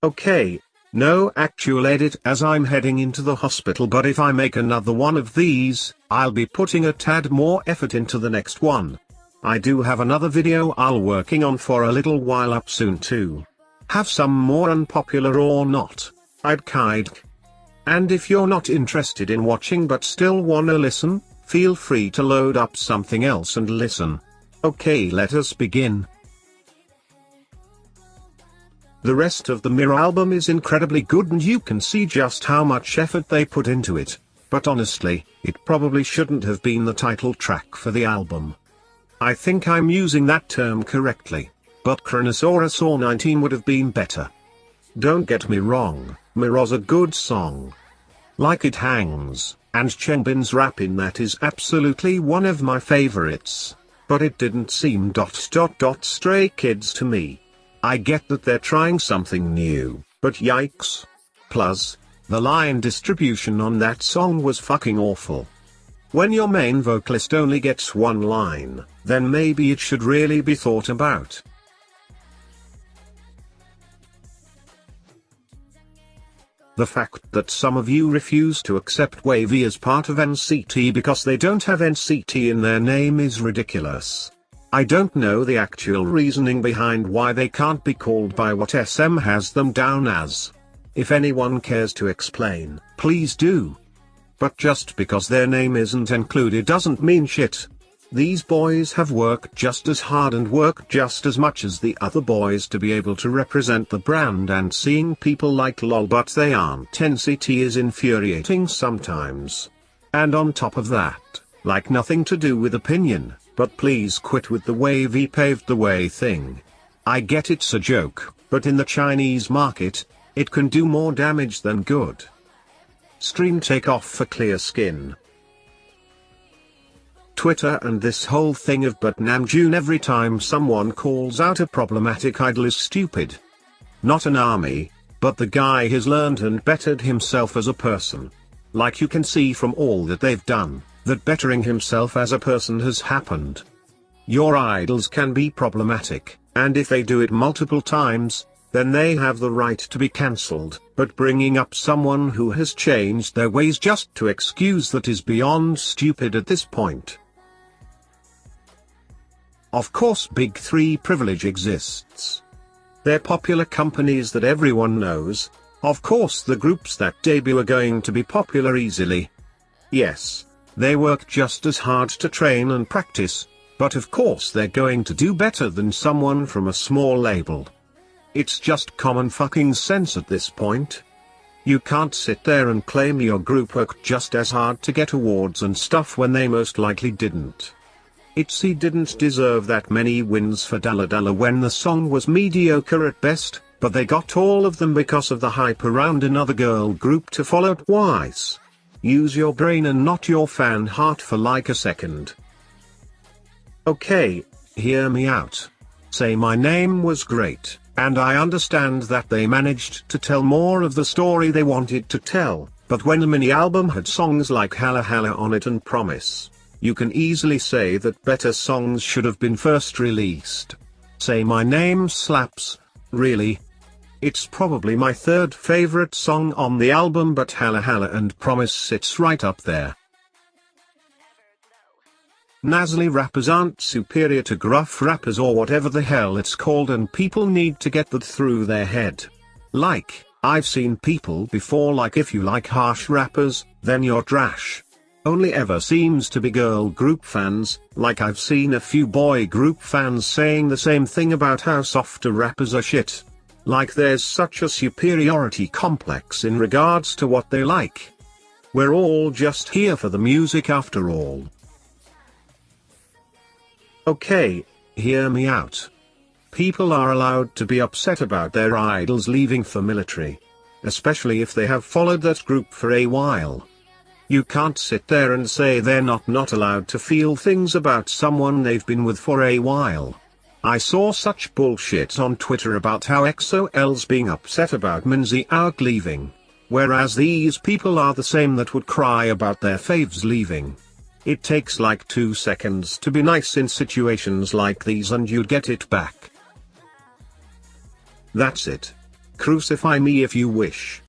Okay, no actual edit as I'm heading into the hospital, but if I make another one of these, I'll be putting a tad more effort into the next one. I do have another video I'll working on for a little while up soon too. Have some more unpopular or not, I'd kind. And if you're not interested in watching but still wanna listen, feel free to load up something else and listen. Okay, let us begin. The rest of the Mirror album is incredibly good and you can see just how much effort they put into it, but honestly, it probably shouldn't have been the title track for the album. I think I'm using that term correctly, but Chronosaurus or 19 would have been better. Don't get me wrong, Mirror's a good song. Like It Hangs, and Changbin's rap in that is absolutely one of my favorites, but it didn't seem ... Stray Kids to me. I get that they're trying something new, but yikes. Plus, the line distribution on that song was fucking awful. When your main vocalist only gets one line, then maybe it should really be thought about. The fact that some of you refuse to accept Wavy as part of NCT because they don't have NCT in their name is ridiculous. I don't know the actual reasoning behind why they can't be called by what SM has them down as. If anyone cares to explain, please do. But just because their name isn't included doesn't mean shit. These boys have worked just as hard and worked just as much as the other boys to be able to represent the brand, and seeing people like lol but they aren't NCT is infuriating sometimes. And on top of that, like nothing to do with opinion, but please quit with the Wavy paved the way thing. I get it's a joke, but in the Chinese market, it can do more damage than good. Stream takeoff for clear skin. Twitter and this whole thing of but Namjoon every time someone calls out a problematic idol is stupid. Not an army, but the guy has learned and bettered himself as a person. Like you can see from all that they've done, that bettering himself as a person has happened. Your idols can be problematic, and if they do it multiple times, then they have the right to be cancelled, but bringing up someone who has changed their ways just to excuse that is beyond stupid at this point. Of course Big 3 privilege exists. They're popular companies that everyone knows. Of course the groups that debut are going to be popular easily. Yes, they work just as hard to train and practice, but of course they're going to do better than someone from a small label. It's just common fucking sense at this point. You can't sit there and claim your group worked just as hard to get awards and stuff when they most likely didn't. ITZY didn't deserve that many wins for Dalla Dalla when the song was mediocre at best, but they got all of them because of the hype around another girl group to follow twice. Use your brain and not your fan heart for like a second. Okay, hear me out. Say My Name was great, and I understand that they managed to tell more of the story they wanted to tell, but when the mini-album had songs like Hala Hala on it and Promise, you can easily say that better songs should have been first released. Say My Name slaps, really. It's probably my third favorite song on the album, but Hala Hala and Promise sits right up there. Nasally rappers aren't superior to gruff rappers or whatever the hell it's called, and people need to get that through their head. Like, I've seen people before like if you like harsh rappers, then you're trash. Only ever seems to be girl group fans, like I've seen a few boy group fans saying the same thing about how softer rappers are shit. Like there's such a superiority complex in regards to what they like. We're all just here for the music after all. Okay, hear me out. People are allowed to be upset about their idols leaving for military. Especially if they have followed that group for a while. You can't sit there and say they're not allowed to feel things about someone they've been with for a while. I saw such bullshit on Twitter about how EXO-L's being upset about Minzy out leaving. Whereas these people are the same that would cry about their faves leaving. It takes like 2 seconds to be nice in situations like these and you'd get it back. That's it. Crucify me if you wish.